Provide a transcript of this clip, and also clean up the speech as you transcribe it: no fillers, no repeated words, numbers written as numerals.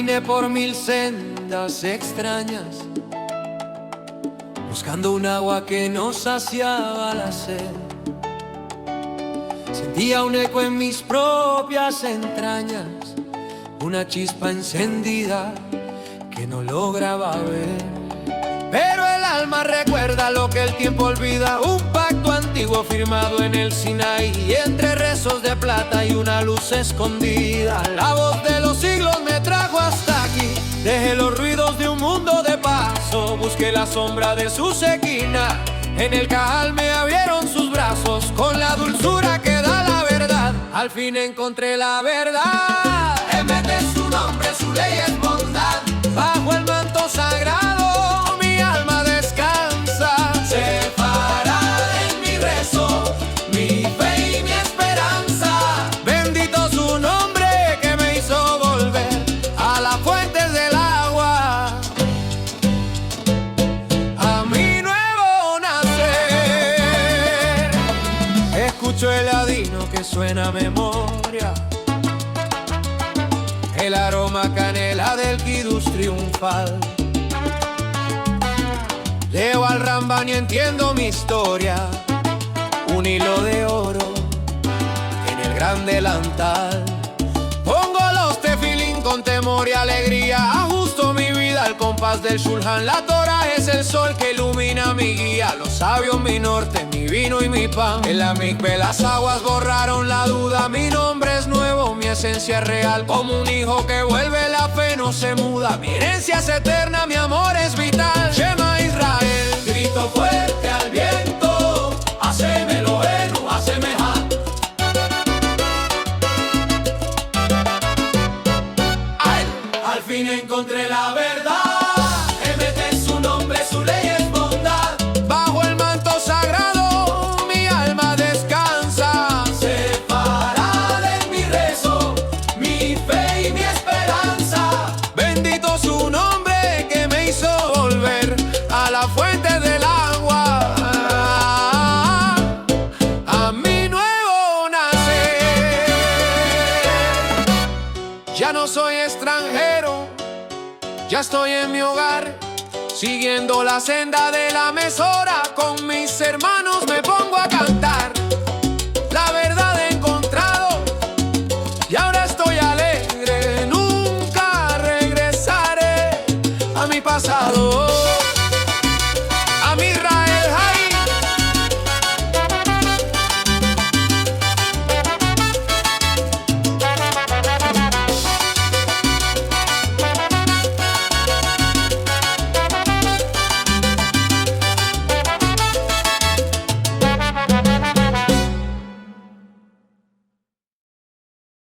Caminé por mil sendas extrañas, buscando un agua que no saciaba la sed. Sentía un eco en mis propias entrañas, una chispa encendida que no lograba ver. Pero el alma recuerda lo que el tiempo olvida, un pacto antiguo firmado en el Sinaí, entre rezos de plata y una luz escondida. La voz de los siglos me trajo hasta aquí, dejé los ruidos de un mundo de paso, busqué la sombra de su esquina. En el cajal me abrieron sus brazos, con la dulzura que da la verdad. Al fin encontré la verdad. Emet es su nombre, su ley es bondad. Bajo el manto sagrado mi alma descansa. Sefarad en mi rezo, mi fe y mi esperanza. Bendito su nombre que me hizo volver a las fuentes del agua, a mi nuevo nacer. Escucho el ladino que suena a memoria, el aroma canela del kidus triunfal. Leo al Rambam y entiendo mi historia, un hilo de oro en el gran delantal. Pongo los tefilín con temor y alegría, ajusto mi vida al compás del Shulhan. La Torah es el sol que ilumina mi guía, los sabios mi norte, mi vino y mi pan. En la mikve las aguas borraron la duda, mi nombre es nuevo, mi esencia es real. Como un hijo que vuelve, la fe no se muda, mi herencia es eterna, mi amor es vital. Shema Israel, grito fuerte al viento, haceme Elohenu, haceme Ha. Al fin encontré la verdad. Emet es su nombre, su ley es bondad. Bajo el manto sagrado mi alma descansa. Sefarad en mi rezo, mi fe y mi esperanza. Bendito su nombre que me hizo volver a la fuente del agua, a mi nuevo nacer. Ya no soy extranjero, ya estoy en mi hogar, siguiendo la senda de la mesora. Con mis hermanos me pongo a cantar.